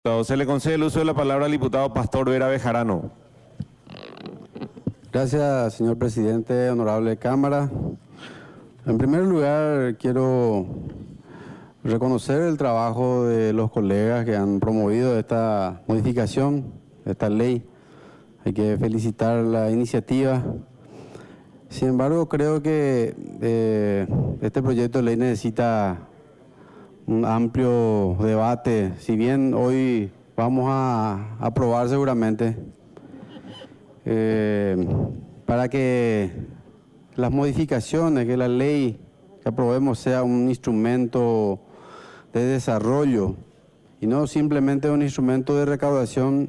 Se le concede el uso de la palabra al diputado Pastor Vera Bejarano. Gracias, señor presidente, honorable Cámara. En primer lugar, quiero reconocer el trabajo de los colegas que han promovido esta modificación, esta ley. Hay que felicitar la iniciativa. Sin embargo, creo que este proyecto de ley necesita un amplio debate. Si bien hoy vamos a aprobar seguramente, para que las modificaciones, que la ley que aprobemos sea un instrumento de desarrollo y no simplemente un instrumento de recaudación,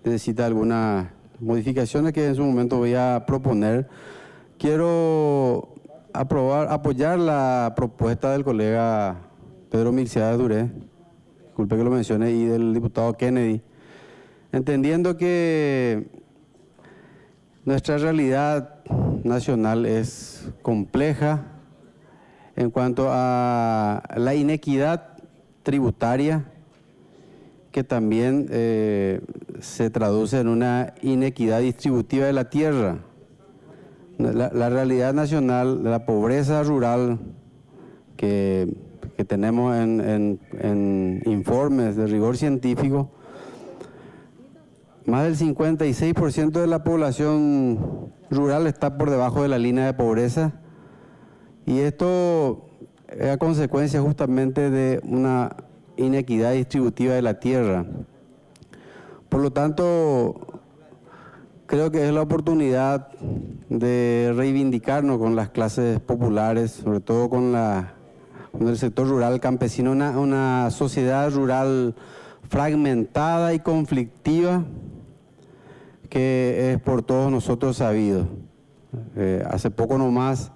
necesita algunas modificaciones que en su momento voy a proponer. Quiero apoyar la propuesta del colega Pedro Milciades Duré, disculpe que lo mencione, y del diputado Kennedy, entendiendo que nuestra realidad nacional es compleja en cuanto a la inequidad tributaria, que también se traduce en una inequidad distributiva de la tierra. La realidad nacional de la pobreza rural que tenemos en informes de rigor científico, más del 56% de la población rural está por debajo de la línea de pobreza, y esto es a consecuencia justamente de una inequidad distributiva de la tierra. Por lo tanto, creo que es la oportunidad de reivindicarnos con las clases populares, sobre todo con el sector rural campesino, una sociedad rural fragmentada y conflictiva que es por todos nosotros sabido. Hace poco nomás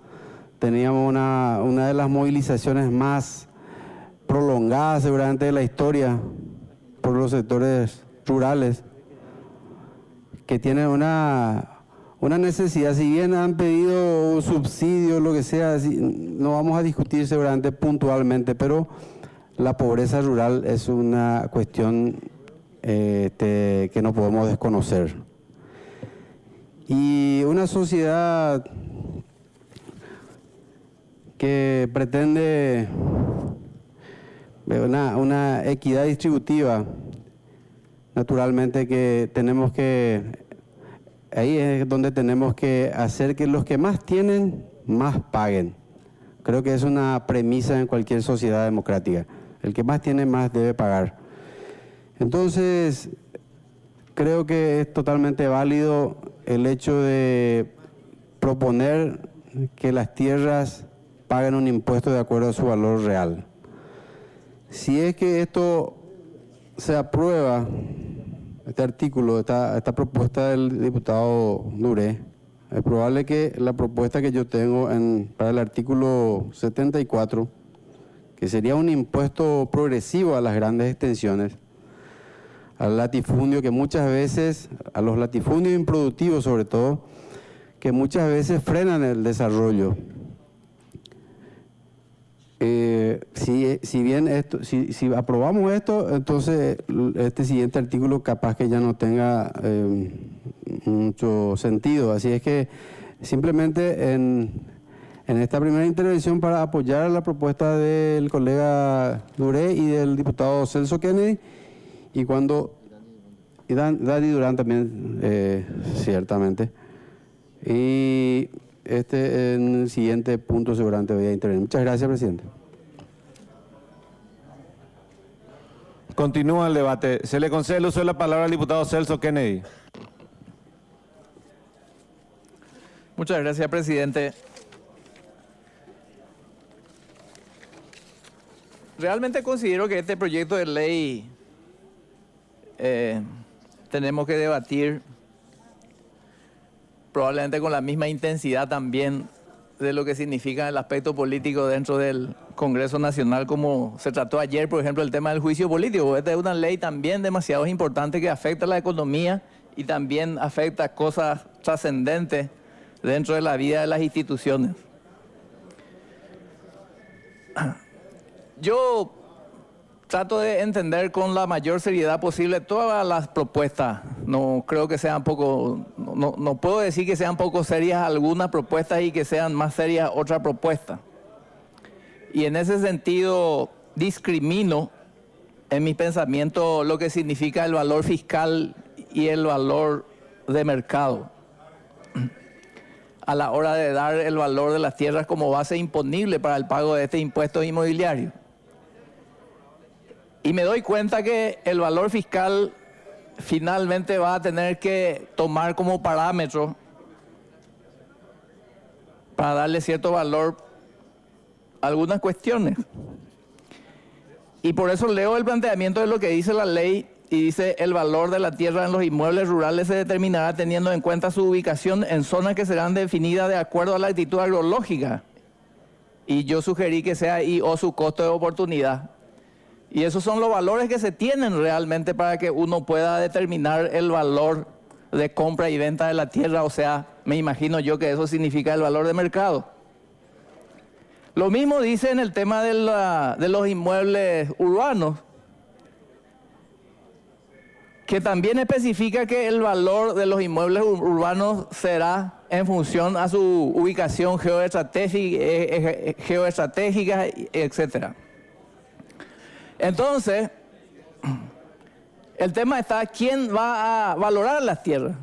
teníamos una de las movilizaciones más prolongadas seguramente de la historia por los sectores rurales, que tienen una necesidad. Si bien han pedido un subsidio, lo que sea, no vamos a discutir seguramente puntualmente, pero la pobreza rural es una cuestión que no podemos desconocer. Y una sociedad que pretende una equidad distributiva, naturalmente que tenemos que, ahí es donde tenemos que hacer que los que más tienen, más paguen. Creo que es una premisa en cualquier sociedad democrática. El que más tiene, más debe pagar. Entonces, creo que es totalmente válido el hecho de proponer que las tierras paguen un impuesto de acuerdo a su valor real. Si es que esto se aprueba, este artículo, esta propuesta del diputado Duré, es probable que la propuesta que yo tengo para el artículo 74, que sería un impuesto progresivo a las grandes extensiones, al latifundio, que muchas veces, a los latifundios improductivos sobre todo, que muchas veces frenan el desarrollo. Si aprobamos esto, entonces este siguiente artículo capaz que ya no tenga mucho sentido. Así es que simplemente en esta primera intervención, para apoyar la propuesta del colega Duré y del diputado Celso Kennedy, y Dani Durán también, ciertamente. Y en el siguiente punto seguramente voy a intervenir. Muchas gracias, presidente. Continúa el debate. Se le concede el uso de la palabra al diputado Celso Kennedy. Muchas gracias, presidente. Realmente considero que este proyecto de ley tenemos que debatir probablemente con la misma intensidad también de lo que significa el aspecto político dentro del Congreso Nacional, como se trató ayer, por ejemplo, el tema del juicio político. Esta es una ley también demasiado importante que afecta a la economía y también afecta a cosas trascendentes dentro de la vida de las instituciones. Yo trato de entender con la mayor seriedad posible todas las propuestas. No creo que sean poco, no puedo decir que sean poco serias algunas propuestas y que sean más serias otras propuestas. Y en ese sentido discrimino en mi pensamiento lo que significa el valor fiscal y el valor de mercado a la hora de dar el valor de las tierras como base imponible para el pago de este impuesto inmobiliario. Y me doy cuenta que el valor fiscal finalmente va a tener que tomar como parámetro para darle cierto valor a algunas cuestiones. Y por eso leo el planteamiento de lo que dice la ley y dice: el valor de la tierra en los inmuebles rurales se determinará teniendo en cuenta su ubicación en zonas que serán definidas de acuerdo a la actitud agrológica. Y yo sugerí que sea y o su costo de oportunidad. Y esos son los valores que se tienen realmente para que uno pueda determinar el valor de compra y venta de la tierra. O sea, me imagino yo que eso significa el valor de mercado. Lo mismo dice en el tema de los inmuebles urbanos, que también especifica que el valor de los inmuebles urbanos será en función a su ubicación geoestratégica, etc. Entonces, el tema está: ¿quién va a valorar las tierras?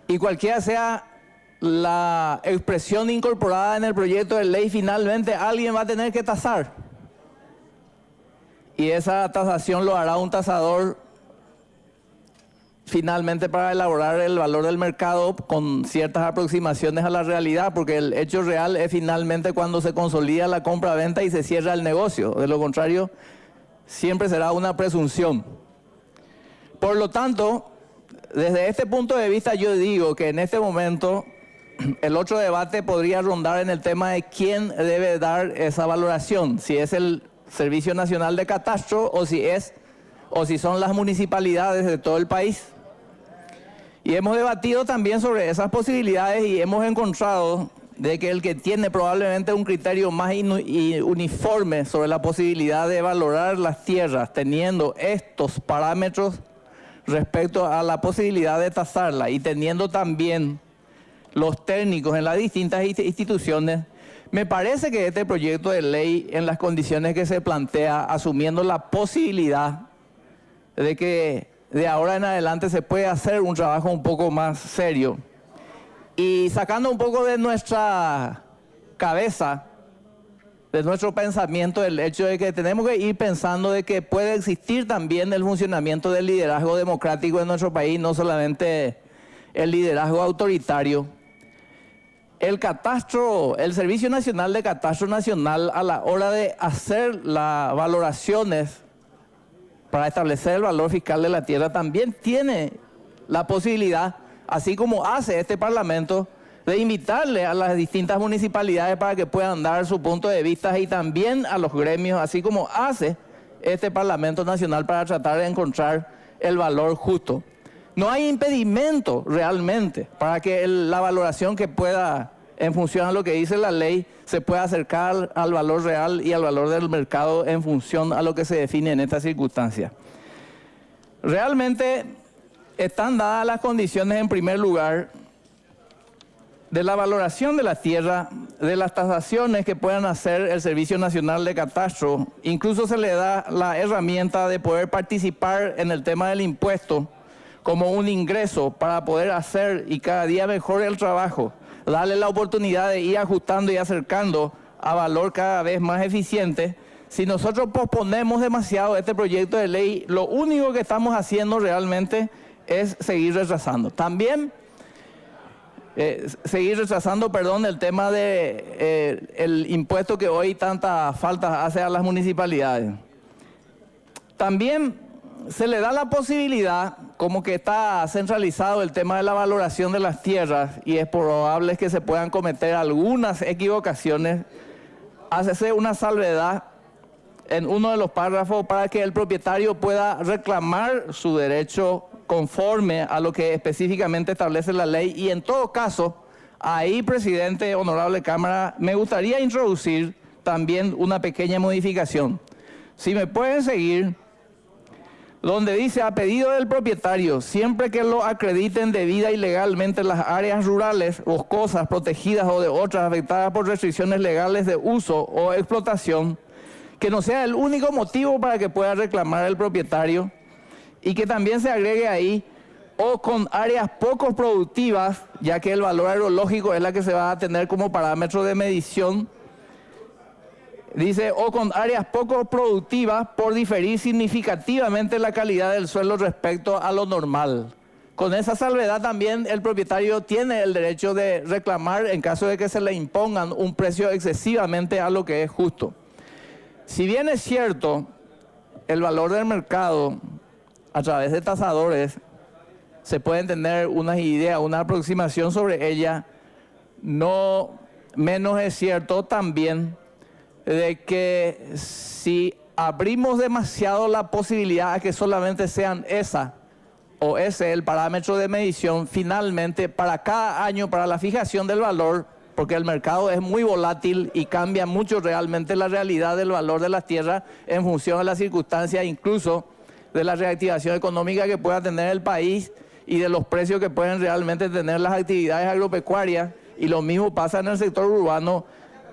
Y cualquiera sea la expresión incorporada en el proyecto de ley, finalmente alguien va a tener que tasar. Y esa tasación lo hará un tasador finalmente para elaborar el valor del mercado con ciertas aproximaciones a la realidad, porque el hecho real es finalmente cuando se consolida la compra-venta y se cierra el negocio. De lo contrario, siempre será una presunción. Por lo tanto, desde este punto de vista yo digo que en este momento el otro debate podría rondar en el tema de quién debe dar esa valoración, si es el Servicio Nacional de Catastro o si son las municipalidades de todo el país. Y hemos debatido también sobre esas posibilidades y hemos encontrado de que el que tiene probablemente un criterio más uniforme sobre la posibilidad de valorar las tierras teniendo estos parámetros respecto a la posibilidad de tasarla y teniendo también los técnicos en las distintas instituciones, me parece que este proyecto de ley, en las condiciones que se plantea, asumiendo la posibilidad de que de ahora en adelante se puede hacer un trabajo un poco más serio y sacando un poco de nuestra cabeza, de nuestro pensamiento, el hecho de que tenemos que ir pensando de que puede existir también el funcionamiento del liderazgo democrático en nuestro país, no solamente el liderazgo autoritario. El catastro, el Servicio Nacional de Catastro Nacional, a la hora de hacer las valoraciones para establecer el valor fiscal de la tierra, también tiene la posibilidad, así como hace este Parlamento, de invitarle a las distintas municipalidades para que puedan dar su punto de vista y también a los gremios, así como hace este Parlamento Nacional para tratar de encontrar el valor justo. No hay impedimento realmente para que la valoración que pueda, en función a lo que dice la ley, se pueda acercar al valor real y al valor del mercado en función a lo que se define en esta circunstancia. Realmente están dadas las condiciones, en primer lugar, de la valoración de la tierra, de las tasaciones que puedan hacer el Servicio Nacional de Catastro. Incluso se le da la herramienta de poder participar en el tema del impuesto como un ingreso para poder hacer y cada día mejor el trabajo, darle la oportunidad de ir ajustando y acercando a valor cada vez más eficiente. Si nosotros posponemos demasiado este proyecto de ley, lo único que estamos haciendo realmente es seguir retrasando. También seguir retrasando, el tema de el impuesto que hoy tanta falta hace a las municipalidades. También se le da la posibilidad, como que está centralizado el tema de la valoración de las tierras y es probable que se puedan cometer algunas equivocaciones, hácese una salvedad en uno de los párrafos para que el propietario pueda reclamar su derecho conforme a lo que específicamente establece la ley. Y en todo caso, ahí, presidente, honorable Cámara, me gustaría introducir también una pequeña modificación. Si me pueden seguir, donde dice, a pedido del propietario, siempre que lo acrediten debida y legalmente las áreas rurales, boscosas, protegidas o de otras afectadas por restricciones legales de uso o explotación, que no sea el único motivo para que pueda reclamar el propietario, y que también se agregue ahí, o con áreas poco productivas, ya que el valor aerológico es la que se va a tener como parámetro de medición. Dice, o con áreas poco productivas por diferir significativamente la calidad del suelo respecto a lo normal. Con esa salvedad también el propietario tiene el derecho de reclamar en caso de que se le impongan un precio excesivamente a lo que es justo. Si bien es cierto, el valor del mercado a través de tasadores se pueden tener unas ideas, una aproximación sobre ella, no menos es cierto también de que si abrimos demasiado la posibilidad a que solamente sean esa o ese el parámetro de medición, finalmente para cada año, para la fijación del valor, porque el mercado es muy volátil y cambia mucho realmente la realidad del valor de las tierras en función de las circunstancias, incluso de la reactivación económica que pueda tener el país y de los precios que pueden realmente tener las actividades agropecuarias, y lo mismo pasa en el sector urbano.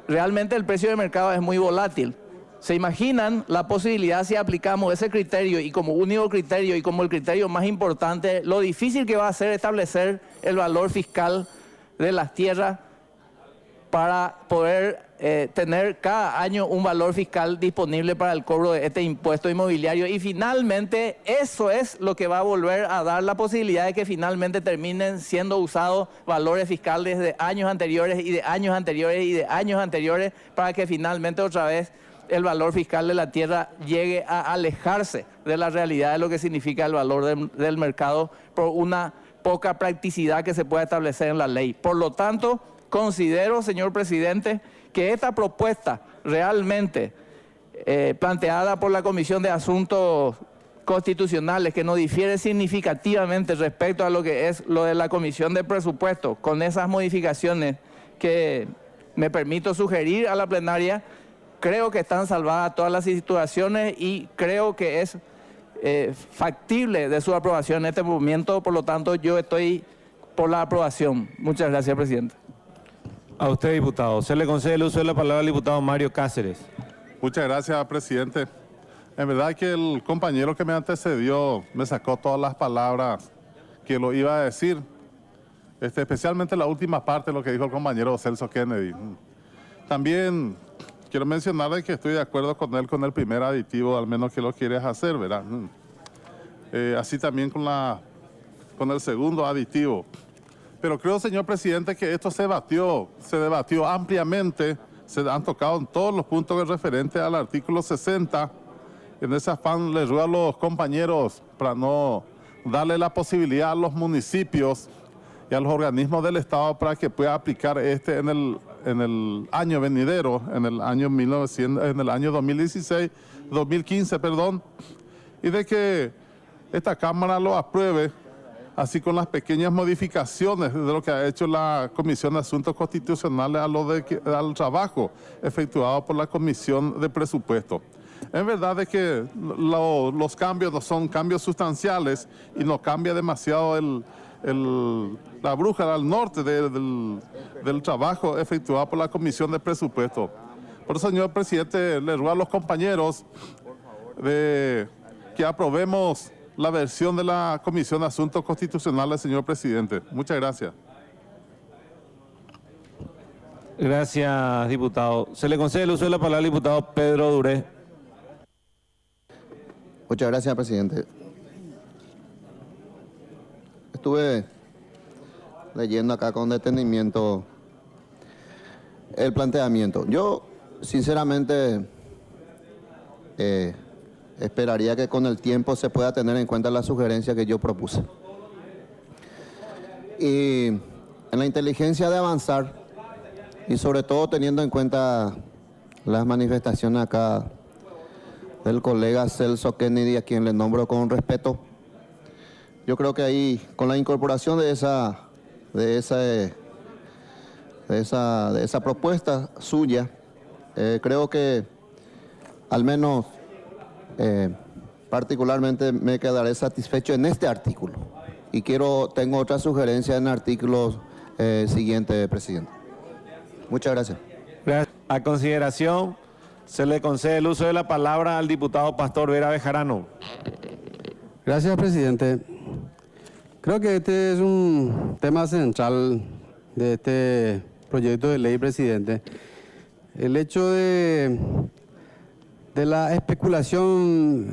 Realmente el precio de mercado es muy volátil. ¿Se imaginan la posibilidad si aplicamos ese criterio y como único criterio y como el criterio más importante, lo difícil que va a ser establecer el valor fiscal de las tierras para poder tener cada año un valor fiscal disponible para el cobro de este impuesto inmobiliario? Y finalmente eso es lo que va a volver a dar la posibilidad de que finalmente terminen siendo usados valores fiscales de años anteriores y de años anteriores y de años anteriores, para que finalmente otra vez el valor fiscal de la tierra llegue a alejarse de la realidad de lo que significa el valor del mercado por una poca practicidad que se pueda establecer en la ley. Por lo tanto, considero, señor presidente, que esta propuesta realmente planteada por la Comisión de Asuntos Constitucionales, que no difiere significativamente respecto a lo que es lo de la Comisión de Presupuestos, con esas modificaciones que me permito sugerir a la plenaria, creo que están salvadas todas las situaciones y creo que es factible de su aprobación en este momento. Por lo tanto, yo estoy por la aprobación. Muchas gracias, presidente. A usted, diputado. Se le concede el uso de la palabra al diputado Mario Cáceres. Muchas gracias, presidente. En verdad que el compañero que me antecedió me sacó todas las palabras que lo iba a decir, especialmente la última parte de lo que dijo el compañero Celso Kennedy. También quiero mencionar que estoy de acuerdo con él con el primer aditivo, al menos que lo quieres hacer, ¿verdad? Así también con el segundo aditivo. Pero creo, señor presidente, que esto se debatió ampliamente, se han tocado en todos los puntos referentes al artículo 60. En ese afán les ruego a los compañeros para no darle la posibilidad a los municipios y a los organismos del Estado para que pueda aplicar en el año venidero, en el año 2015, perdón, y de que esta Cámara lo apruebe, así con las pequeñas modificaciones de lo que ha hecho la Comisión de Asuntos Constitucionales al trabajo efectuado por la Comisión de Presupuesto. Es verdad de que los cambios no son cambios sustanciales y no cambia demasiado la brújula al norte del trabajo efectuado por la Comisión de Presupuesto. Por eso, señor presidente, le ruego a los compañeros que aprobemos la versión de la Comisión de Asuntos Constitucionales, señor presidente. Muchas gracias. Gracias, diputado. Se le concede el uso de la palabra al diputado Pedro Duré. Muchas gracias, presidente. Estuve leyendo acá con detenimiento el planteamiento. Yo, sinceramente, esperaría que con el tiempo se pueda tener en cuenta la sugerencia que yo propuse. Y en la inteligencia de avanzar, y sobre todo teniendo en cuenta las manifestaciones acá del colega Celso Kennedy, a quien le nombro con respeto, yo creo que ahí, con la incorporación de esa propuesta suya, creo que al menos particularmente me quedaré satisfecho en este artículo. Y tengo otra sugerencia en el artículo siguiente, presidente. Muchas gracias. Gracias. A consideración, se le concede el uso de la palabra al diputado Pastor Vera Bejarano. Gracias, presidente. Creo que este es un tema central de este proyecto de ley, presidente. El hecho de la especulación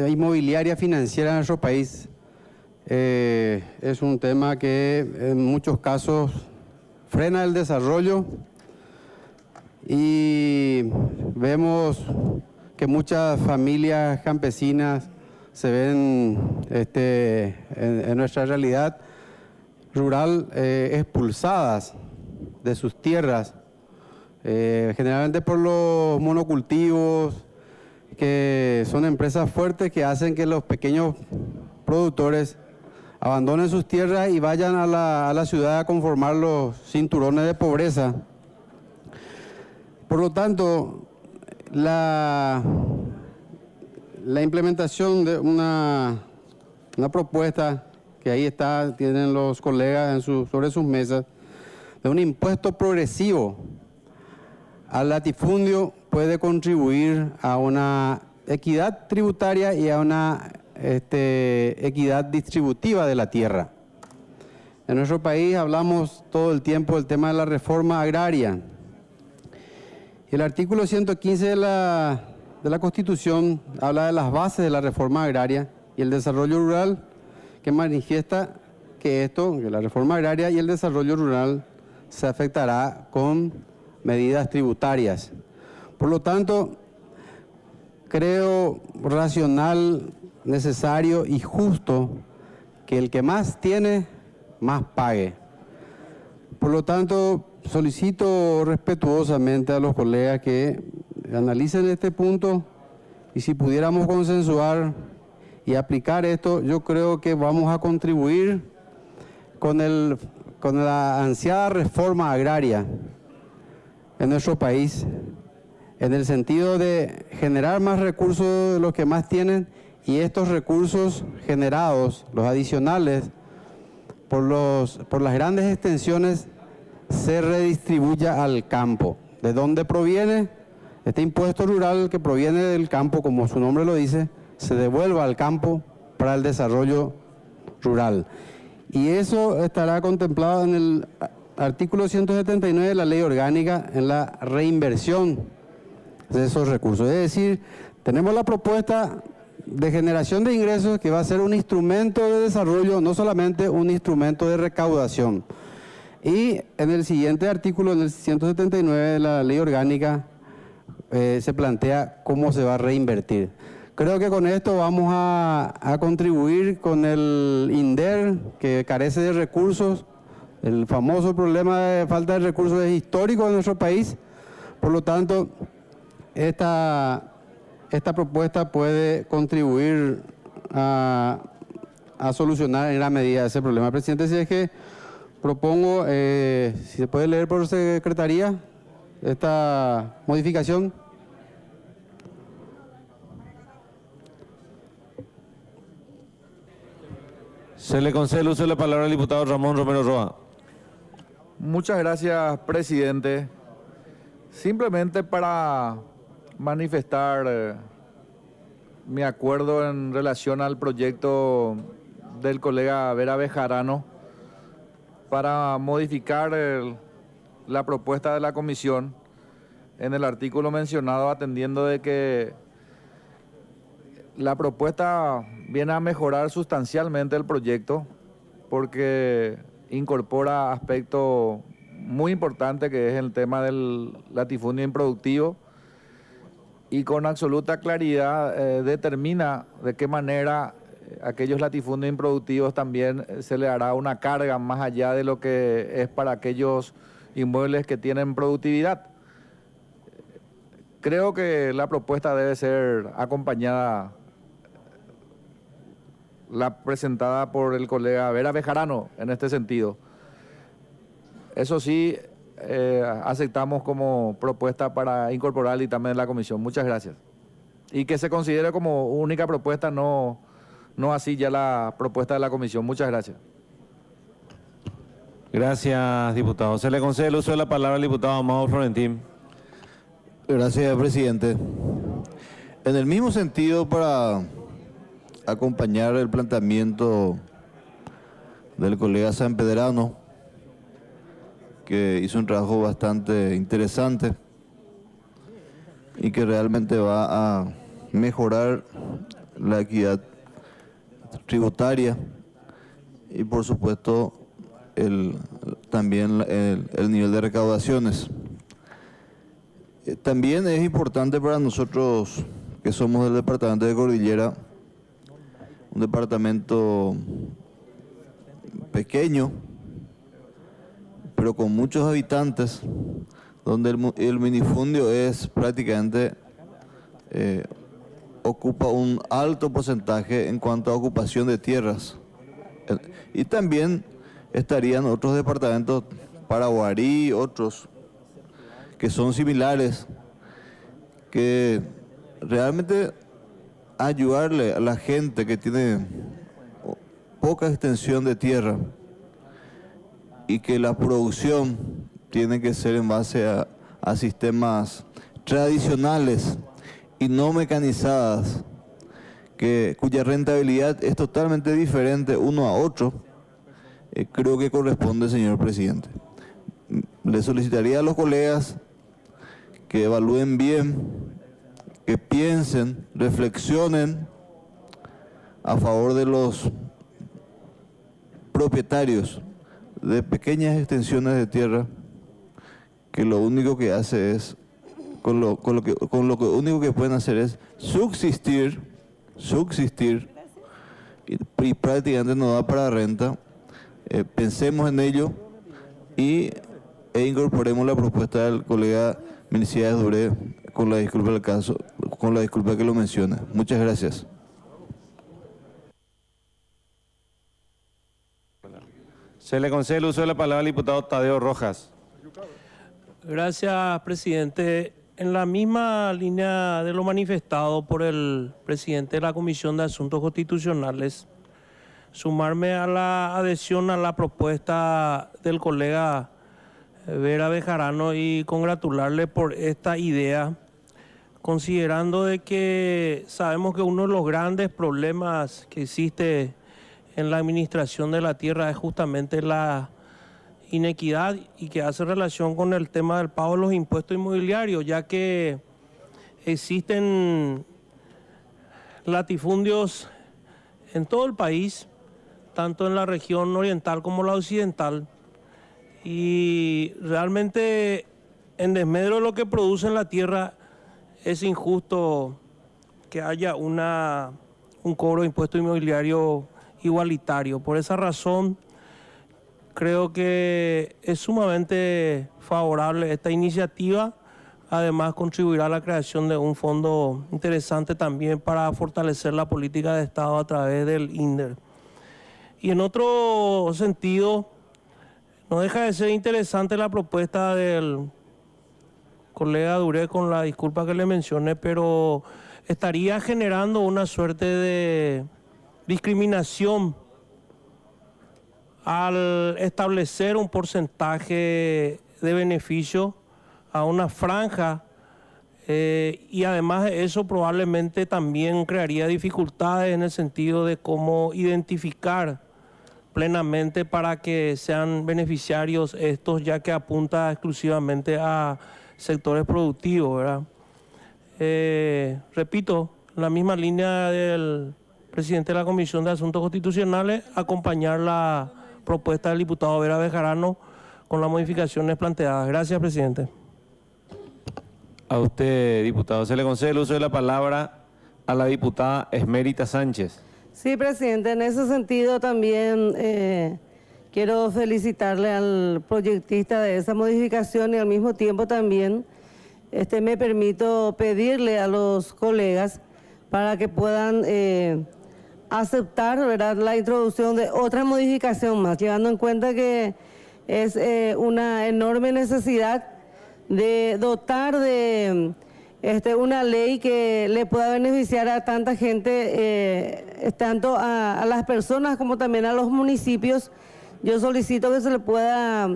inmobiliaria financiera en nuestro país es un tema que en muchos casos frena el desarrollo y vemos que muchas familias campesinas se ven en nuestra realidad rural expulsadas de sus tierras, generalmente por los monocultivos, que son empresas fuertes que hacen que los pequeños productores abandonen sus tierras y vayan a la ciudad a conformar los cinturones de pobreza. Por lo tanto, la implementación de una propuesta que ahí está, tienen los colegas sobre sus mesas, de un impuesto progresivo al latifundio puede contribuir a una equidad tributaria y a una equidad distributiva de la tierra. En nuestro país hablamos todo el tiempo del tema de la reforma agraria. El artículo 115 de la Constitución habla de las bases de la reforma agraria y el desarrollo rural, que manifiesta que la reforma agraria y el desarrollo rural se afectará con medidas tributarias. Por lo tanto, creo racional, necesario y justo que el que más tiene, más pague. Por lo tanto, solicito respetuosamente a los colegas que analicen este punto y si pudiéramos consensuar y aplicar esto, yo creo que vamos a contribuir con la ansiada reforma agraria en nuestro país, en el sentido de generar más recursos de los que más tienen y estos recursos generados, los adicionales, por las grandes extensiones, se redistribuya al campo. ¿De dónde proviene? Este impuesto rural que proviene del campo, como su nombre lo dice, se devuelva al campo para el desarrollo rural. Y eso estará contemplado en el artículo 179 de la Ley Orgánica, en la reinversión de esos recursos. Es decir, tenemos la propuesta de generación de ingresos que va a ser un instrumento de desarrollo, no solamente un instrumento de recaudación. Y en el siguiente artículo, en el 179 de la Ley Orgánica, se plantea cómo se va a reinvertir. Creo que con esto vamos a contribuir con el INDER, que carece de recursos. El famoso problema de falta de recursos es histórico en nuestro país. Por lo tanto, esta propuesta puede contribuir a solucionar en gran medida ese problema. Presidente, si es que propongo, si se puede leer por secretaría esta modificación. Se le concede el uso de la palabra al diputado Ramón Romero Roa. Muchas gracias, presidente. Simplemente para manifestar mi acuerdo en relación al proyecto del colega Vera Bejarano para modificar la propuesta de la comisión en el artículo mencionado, atendiendo de que la propuesta viene a mejorar sustancialmente el proyecto porque incorpora aspectos muy importantes que es el tema del latifundio improductivo y con absoluta claridad determina de qué manera aquellos latifundios improductivos también se le hará una carga más allá de lo que es para aquellos inmuebles que tienen productividad. Creo que la propuesta debe ser acompañada, la presentada por el colega Vera Bejarano en este sentido. Eso sí, aceptamos como propuesta para incorporar el dictamen de la comisión. Muchas gracias. y que se considere como única propuesta, no así ya la propuesta de la comisión. Muchas gracias. Gracias, diputado. Se le concede el uso de la palabra al diputado Amado Florentín. Gracias, presidente. En el mismo sentido, para acompañar el planteamiento del colega sanpedrano, que hizo un trabajo bastante interesante y que realmente va a mejorar la equidad tributaria y, por supuesto, también el nivel de recaudaciones. También es importante para nosotros, que somos del departamento de Cordillera, un departamento pequeño, pero con muchos habitantes, donde el minifundio es prácticamente, ocupa un alto porcentaje en cuanto a ocupación de tierras. Y también estarían otros departamentos, Paraguarí, otros, que son similares, que realmente ayudarle a la gente que tiene poca extensión de tierra y que la producción tiene que ser en base a sistemas tradicionales y no mecanizadas, cuya rentabilidad es totalmente diferente uno a otro, creo que corresponde, señor presidente. Le solicitaría a los colegas que evalúen bien, que piensen, reflexionen a favor de los propietarios de pequeñas extensiones de tierra, que lo único que hace es, con lo único que pueden hacer es subsistir y prácticamente no da para renta. Pensemos en ello e incorporemos la propuesta del colega Miliciades Duré, con la disculpa del caso, con la disculpa que lo menciona. Muchas gracias. Se le concede el uso de la palabra al diputado Tadeo Rojas. Gracias, presidente. En la misma línea de lo manifestado por el presidente de la Comisión de Asuntos Constitucionales, sumarme a la adhesión a la propuesta del colega Vera Bejarano y congratularle por esta idea, considerando de que sabemos que uno de los grandes problemas que existe en la administración de la tierra es justamente la inequidad y que hace relación con el tema del pago de los impuestos inmobiliarios, ya que existen latifundios en todo el país, tanto en la región oriental como la occidental, y realmente en desmedro de lo que produce en la tierra es injusto que haya un cobro de impuesto inmobiliario igualitario. Por esa razón creo que es sumamente favorable esta iniciativa. Además contribuirá a la creación de un fondo interesante también para fortalecer la política de Estado a través del INDER. Y en otro sentido, no deja de ser interesante la propuesta del colega Duré, con la disculpa que le mencioné, pero estaría generando una suerte de discriminación al establecer un porcentaje de beneficio a una franja, y además de eso probablemente también crearía dificultades en el sentido de cómo identificar plenamente para que sean beneficiarios estos, ya que apunta exclusivamente a sectores productivos, ¿verdad? Repito, en la misma línea del presidente de la Comisión de Asuntos Constitucionales, acompañar la propuesta del diputado Vera Bejarano con las modificaciones planteadas. Gracias, presidente. A usted, diputado. Se le concede el uso de la palabra a la diputada Esmerita Sánchez. Sí, presidente, en ese sentido también quiero felicitarle al proyectista de esa modificación y al mismo tiempo también me permito pedirle a los colegas para que puedan aceptar, ¿verdad?, la introducción de otra modificación más, llevando en cuenta que es una enorme necesidad de dotar de una ley que le pueda beneficiar a tanta gente, tanto a las personas como también a los municipios. Yo solicito que se le pueda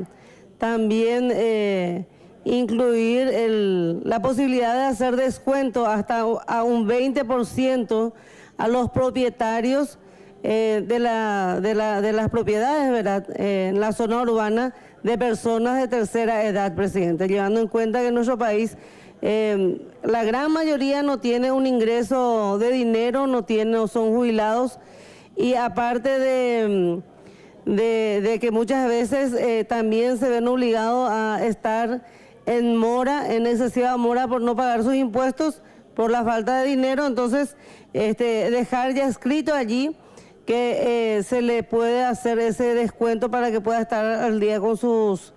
también incluir la posibilidad de hacer descuento hasta a un 20% a los propietarios de las propiedades, ¿verdad?, en la zona urbana de personas de tercera edad, presidente, llevando en cuenta que en nuestro país la gran mayoría no tiene un ingreso de dinero, no son jubilados, y aparte de que muchas veces también se ven obligados a estar en mora, en excesiva mora por no pagar sus impuestos, por la falta de dinero. Entonces dejar ya escrito allí que se le puede hacer ese descuento para que pueda estar al día con sus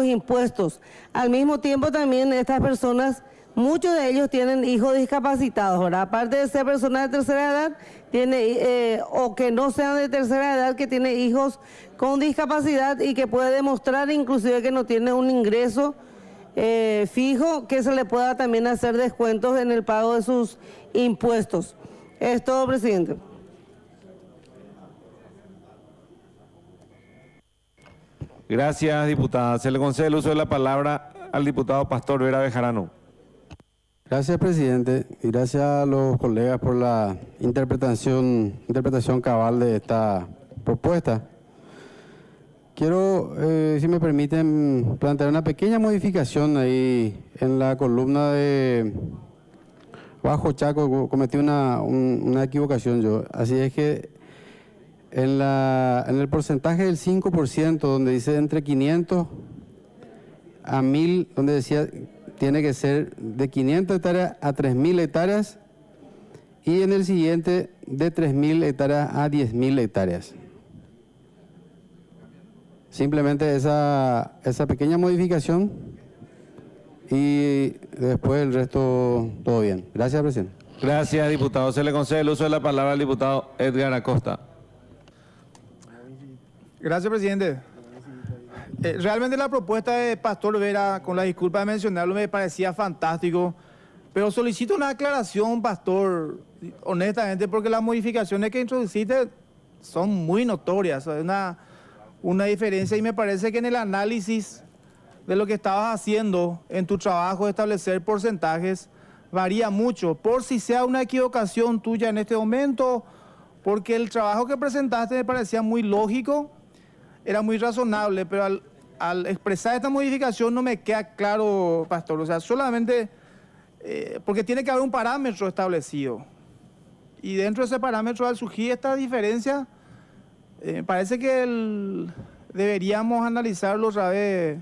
impuestos. Al mismo tiempo también estas personas, muchos de ellos tienen hijos discapacitados, ¿verdad? Aparte de ser personas de tercera edad, o que no sean de tercera edad, que tienen hijos con discapacidad y que puede demostrar inclusive que no tiene un ingreso fijo, que se le pueda también hacer descuentos en el pago de sus impuestos. Es todo, presidente. Gracias, diputada. Se le concede el uso de la palabra al diputado Pastor Vera Bejarano. Gracias, presidente, y gracias a los colegas por la interpretación cabal de esta propuesta. Quiero, si me permiten, plantear una pequeña modificación ahí en la columna de Bajo Chaco. Cometí una equivocación yo. Así es que en el porcentaje del 5%, donde dice entre 500 a 1000, donde decía tiene que ser de 500 hectáreas a 3000 hectáreas, y en el siguiente de 3000 hectáreas a 10.000 hectáreas. Simplemente esa pequeña modificación, y después el resto todo bien. Gracias, presidente. Gracias, diputado. Se le concede el uso de la palabra al diputado Edgar Acosta. Gracias, presidente. Realmente la propuesta de Pastor Vera, con la disculpa de mencionarlo, me parecía fantástico, pero solicito una aclaración, Pastor, honestamente, porque las modificaciones que introduciste son muy notorias, hay una diferencia, y me parece que en el análisis de lo que estabas haciendo en tu trabajo de establecer porcentajes varía mucho, por si sea una equivocación tuya en este momento, porque el trabajo que presentaste me parecía muy lógico, era muy razonable, pero al expresar esta modificación no me queda claro, Pastor. O sea, solamente porque tiene que haber un parámetro establecido. Y dentro de ese parámetro, al surgir esta diferencia, parece que deberíamos analizarlo otra vez.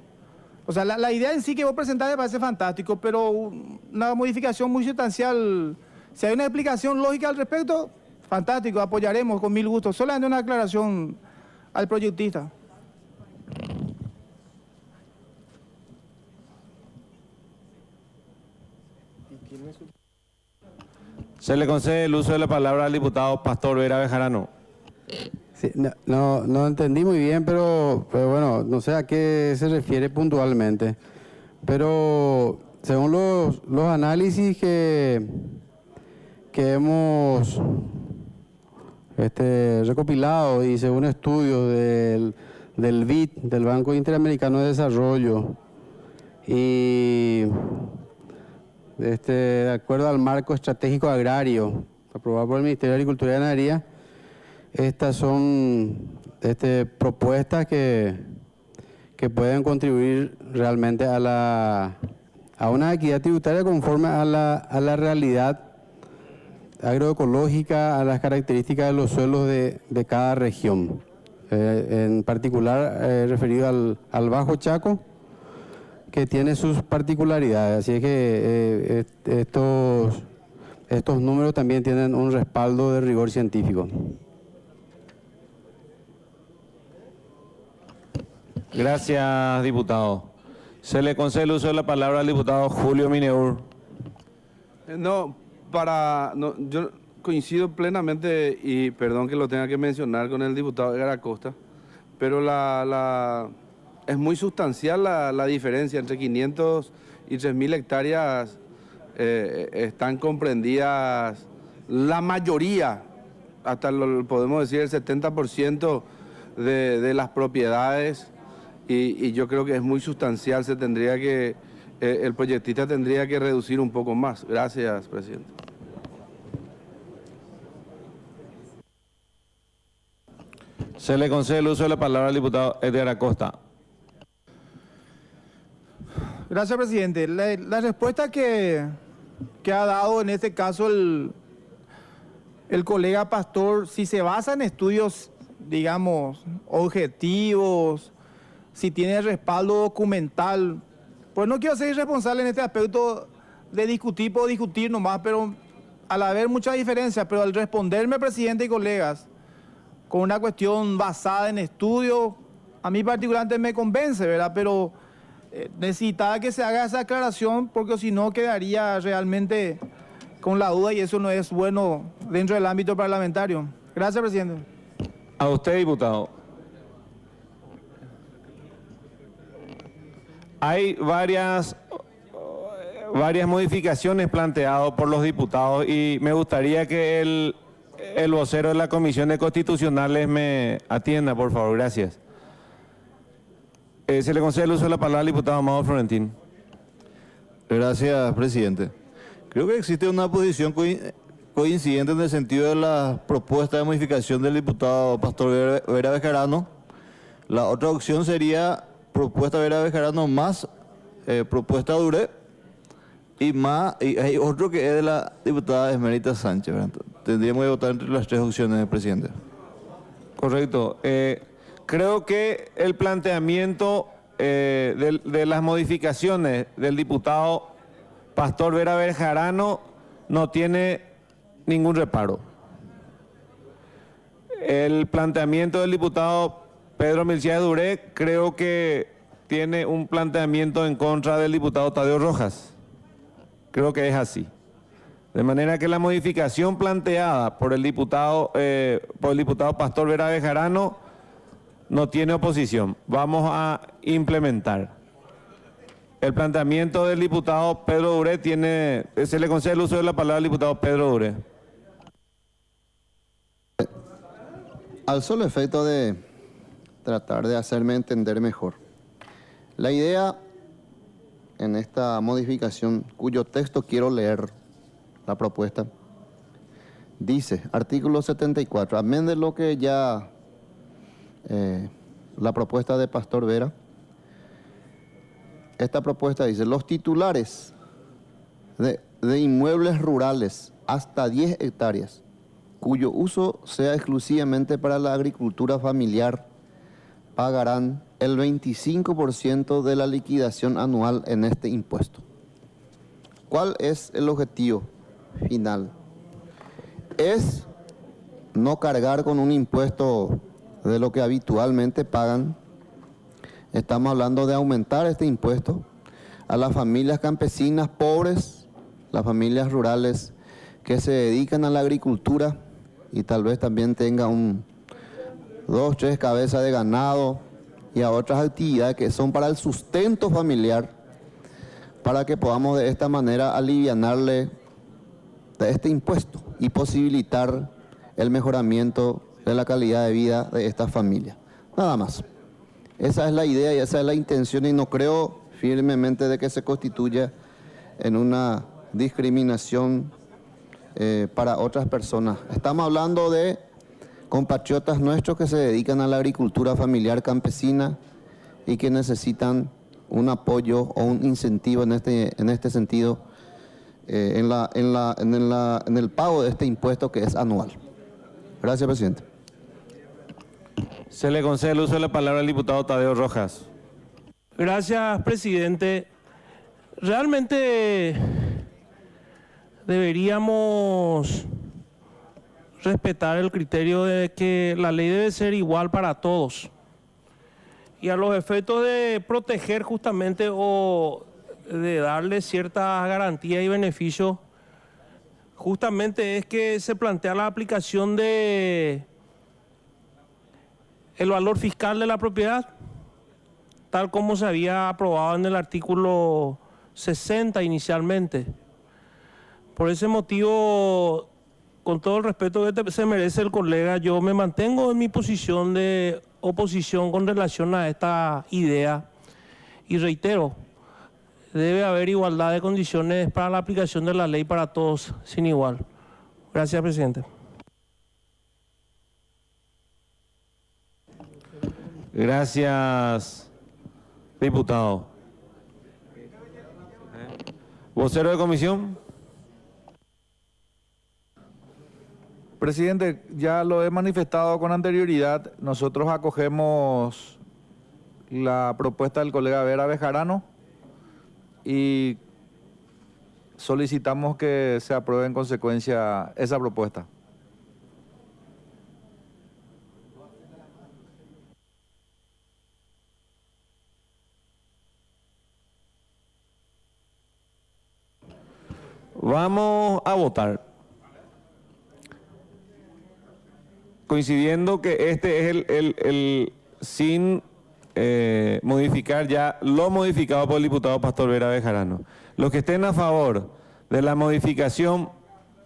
O sea, la idea en sí que vos presentaste me parece fantástico, pero una modificación muy sustancial, si hay una explicación lógica al respecto, fantástico, apoyaremos con 1000 gustos. Solamente una aclaración al proyectista. Se le concede el uso de la palabra al diputado Pastor Vera Bejarano. Sí, no entendí muy bien, pero bueno, no sé a qué se refiere puntualmente. Pero según los análisis que hemos recopilado, y según estudios del BID, del Banco Interamericano de Desarrollo, y de acuerdo al marco estratégico agrario aprobado por el Ministerio de Agricultura y Ganadería, estas son propuestas que pueden contribuir realmente a una equidad tributaria conforme a la realidad agroecológica, a las características de los suelos de cada región. En particular referido al Bajo Chaco, que tiene sus particularidades. Así es que estos números también tienen un respaldo de rigor científico. Gracias, diputado. Se le concede el uso de la palabra al diputado Julio Mineur. Yo coincido plenamente, y perdón que lo tenga que mencionar, con el diputado Edgar Acosta, pero es muy sustancial la diferencia entre 500 y 3000 hectáreas están comprendidas la mayoría, hasta podemos decir el 70% de las propiedades, y yo creo que es muy sustancial, el proyectista tendría que reducir un poco más. Gracias, presidente. Se le concede el uso de la palabra al diputado Edgar Acosta. Gracias, presidente. La respuesta que ha dado en este caso el colega Pastor, si se basa en estudios, digamos, objetivos, si tiene respaldo documental, pues no quiero ser irresponsable en este aspecto de discutir por discutir nomás, pero al haber muchas diferencias, pero al responderme, presidente y colegas, con una cuestión basada en estudios, a mí particularmente me convence, ¿verdad? Pero necesitaba que se haga esa aclaración, porque si no quedaría realmente con la duda y eso no es bueno dentro del ámbito parlamentario. Gracias, presidente. A usted, diputado. Hay varias modificaciones planteadas por los diputados y me gustaría que el vocero de la Comisión de Constitucionales me atienda, por favor. Gracias. Se le concede el uso de la palabra al diputado Amado Florentín. Gracias, presidente. Creo que existe una posición coincidente en el sentido de la propuesta de modificación del diputado Pastor Vera Bejarano. La otra opción sería propuesta Vera Bejarano más propuesta Duré y hay otro que es de la diputada Esmerita Sánchez, ¿verdad? Tendríamos que votar entre las tres opciones, presidente. Correcto. Creo que el planteamiento de las modificaciones del diputado Pastor Vera Bejarano no tiene ningún reparo. El planteamiento del diputado Pedro Milcía Duré creo que tiene un planteamiento en contra del diputado Tadeo Rojas. Creo que es así. De manera que la modificación planteada por el diputado Pastor Vera Bejarano no tiene oposición. Vamos a implementar. El planteamiento del diputado Pedro Duré se le concede el uso de la palabra al diputado Pedro Duré. Al solo efecto de tratar de hacerme entender mejor. La idea en esta modificación, cuyo texto quiero leer, la propuesta, dice, artículo 74, amén de lo que ya la propuesta de Pastor Vera, esta propuesta dice, los titulares de inmuebles rurales hasta 10 hectáreas, cuyo uso sea exclusivamente para la agricultura familiar, pagarán el 25% de la liquidación anual en este impuesto. ¿Cuál es el objetivo final? Es no cargar con un impuesto de lo que habitualmente pagan. Estamos hablando de aumentar este impuesto a las familias campesinas pobres, las familias rurales que se dedican a la agricultura y tal vez también tengan 2, 3 cabezas de ganado y a otras actividades que son para el sustento familiar, para que podamos de esta manera alivianarle de este impuesto y posibilitar el mejoramiento de la calidad de vida de estas familias. Nada más. Esa es la idea y esa es la intención y no creo firmemente de que se constituya en una discriminación para otras personas. Estamos hablando de compatriotas nuestros que se dedican a la agricultura familiar campesina y que necesitan un apoyo o un incentivo en este sentido en el pago de este impuesto que es anual. Gracias, presidente. Se le concede el uso de la palabra al diputado Tadeo Rojas. Gracias, presidente. Realmente deberíamos respetar el criterio de que la ley debe ser igual para todos. Y a los efectos de proteger justamente o de darle cierta garantía y beneficio, justamente es que se plantea la aplicación de el valor fiscal de la propiedad, tal como se había aprobado en el artículo 60 inicialmente. Por ese motivo, con todo el respeto que se merece el colega, yo me mantengo en mi posición de oposición con relación a esta idea y reitero, debe haber igualdad de condiciones para la aplicación de la ley para todos sin igual. Gracias, presidente. Gracias, diputado. ¿Vocero de comisión? Presidente, ya lo he manifestado con anterioridad, nosotros acogemos la propuesta del colega Vera Bejarano y solicitamos que se apruebe en consecuencia esa propuesta. Vamos a votar. Coincidiendo que este es el sin modificar ya lo modificado por el diputado Pastor Vera Bejarano. Los que estén a favor de la modificación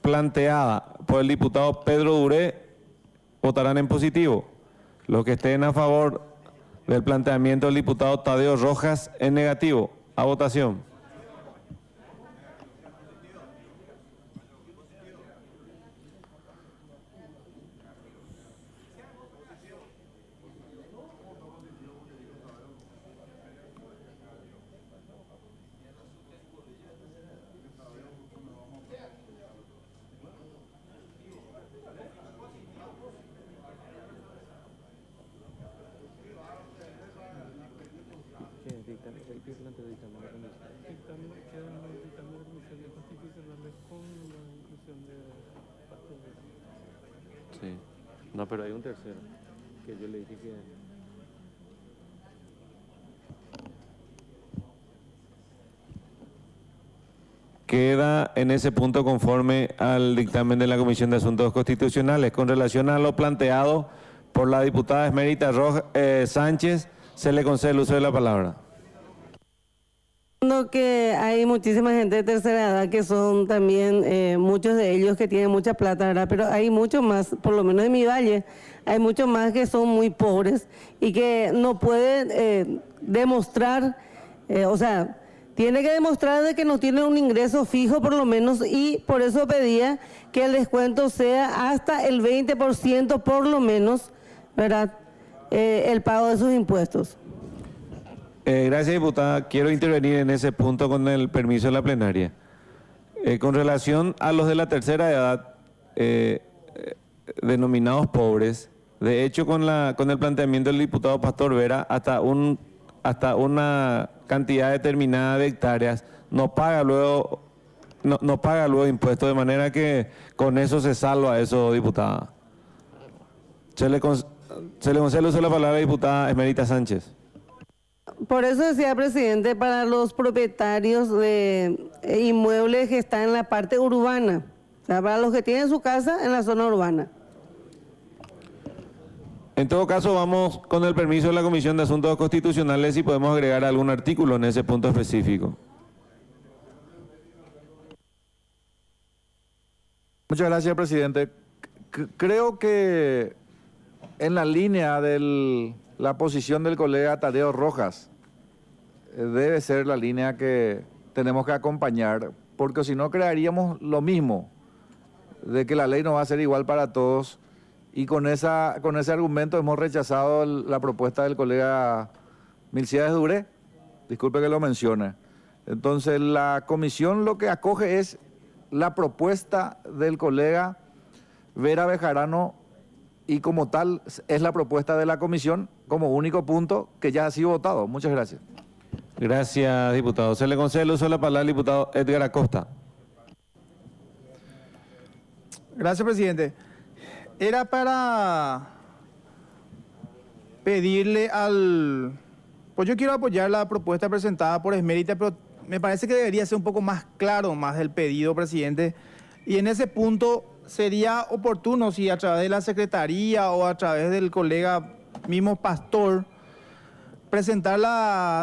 planteada por el diputado Pedro Duré votarán en positivo. Los que estén a favor del planteamiento del diputado Tadeo Rojas en negativo. A votación. Sí. No, pero hay un tercero que yo le dije que... Queda en ese punto conforme al dictamen de la Comisión de Asuntos Constitucionales. Con relación a lo planteado por la diputada Esmerita Sánchez, se le concede el uso de la palabra. Que hay muchísima gente de tercera edad que son también, muchos de ellos que tienen mucha plata, ¿verdad? Pero hay muchos más, por lo menos en mi valle, hay muchos más que son muy pobres y que no pueden demostrar, o sea, tiene que demostrar de que no tiene un ingreso fijo por lo menos, y por eso pedía que el descuento sea hasta el 20% por lo menos, ¿verdad? El pago de sus impuestos. Gracias, diputada. Quiero intervenir en ese punto con el permiso de la plenaria. Con relación a los de la tercera edad, denominados pobres, de hecho con el planteamiento del diputado Pastor Vera, hasta una cantidad determinada de hectáreas no paga luego impuestos, de manera que con eso se salva eso, diputada. Se le concede el uso de la palabra a la diputada Esmerita Sánchez. Por eso decía, presidente, para los propietarios de inmuebles que están en la parte urbana, o sea, para los que tienen su casa en la zona urbana. En todo caso, vamos con el permiso de la Comisión de Asuntos Constitucionales y podemos agregar algún artículo en ese punto específico. Muchas gracias, presidente. Creo que en la línea de la posición del colega Tadeo Rojas debe ser la línea que tenemos que acompañar, porque si no crearíamos lo mismo, de que la ley no va a ser igual para todos, y con ese argumento hemos rechazado la propuesta del colega Milciades Duré. Disculpe que lo mencione. Entonces la comisión lo que acoge es la propuesta del colega Vera Bejarano, y como tal es la propuesta de la comisión como único punto que ya ha sido votado. Muchas gracias. Gracias, diputado. Se le concede el uso de la palabra al diputado Edgar Acosta. Gracias, presidente. Era para pedirle pues yo quiero apoyar la propuesta presentada por Esmerita, pero me parece que debería ser un poco más claro, más del pedido, presidente. Y en ese punto sería oportuno si a través de la Secretaría o a través del colega mismo Pastor,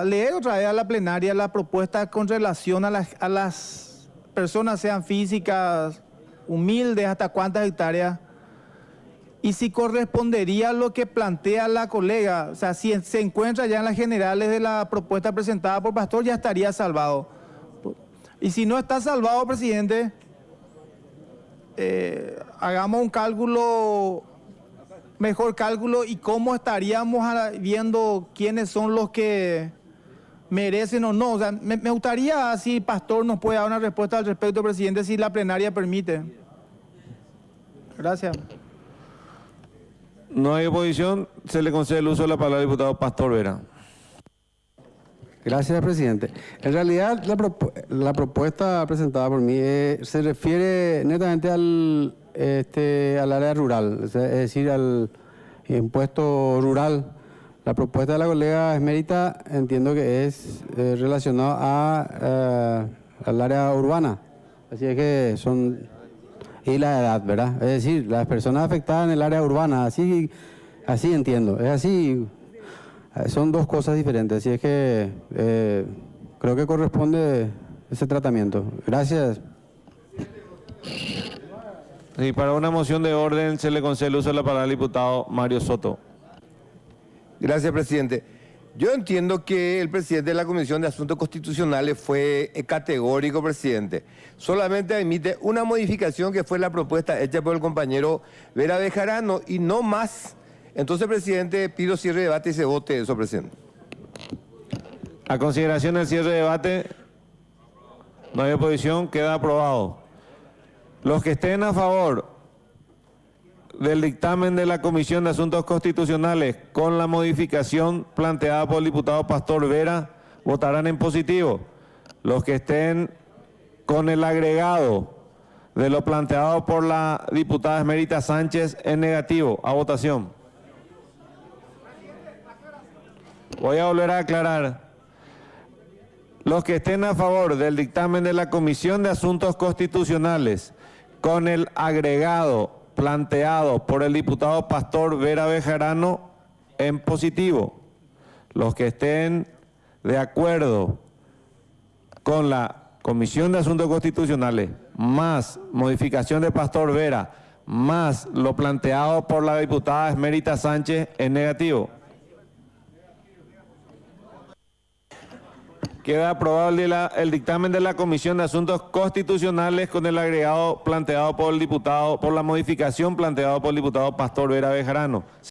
leer otra vez a la plenaria la propuesta con relación a las personas sean físicas, humildes, hasta cuántas hectáreas, y si correspondería a lo que plantea la colega, o sea, si se encuentra ya en las generales de la propuesta presentada por Pastor, ya estaría salvado. Y si no está salvado, presidente, hagamos un cálculo, mejor cálculo, y cómo estaríamos viendo quiénes son los que merecen o no. O sea, me gustaría, si Pastor nos puede dar una respuesta al respecto, presidente, si la plenaria permite. Gracias. No hay oposición, se le concede el uso de la palabra al diputado Pastor Vera. Gracias, presidente. En realidad, la propuesta presentada por mí se refiere netamente al área rural, es decir, al impuesto rural. La propuesta de la colega Esmerita entiendo que es relacionado al área urbana. Así es que son... Y la edad, ¿verdad? Es decir, las personas afectadas en el área urbana, así entiendo. Es así... Son dos cosas diferentes, así es que creo que corresponde ese tratamiento. Gracias. Y para una moción de orden se le concede el uso de la palabra al diputado Mario Soto. Gracias, presidente. Yo entiendo que el presidente de la Comisión de Asuntos Constitucionales fue categórico, presidente. Solamente admite una modificación que fue la propuesta hecha por el compañero Vera Bejarano y no más. Entonces, presidente, pido cierre de debate y se vote eso, presidente. A consideración del cierre de debate, no hay oposición, queda aprobado. Los que estén a favor del dictamen de la Comisión de Asuntos Constitucionales con la modificación planteada por el diputado Pastor Vera, votarán en positivo. Los que estén con el agregado de lo planteado por la diputada Esmerita Sánchez en negativo, a votación. Voy a volver a aclarar. Los que estén a favor del dictamen de la Comisión de Asuntos Constitucionales con el agregado planteado por el diputado Pastor Vera Bejarano en positivo. Los que estén de acuerdo con la Comisión de Asuntos Constitucionales más modificación de Pastor Vera más lo planteado por la diputada Esmerita Sánchez en negativo. Queda aprobado el dictamen de la Comisión de Asuntos Constitucionales con el agregado planteado por el diputado, por la modificación planteada por el diputado Pastor Vera Bejarano.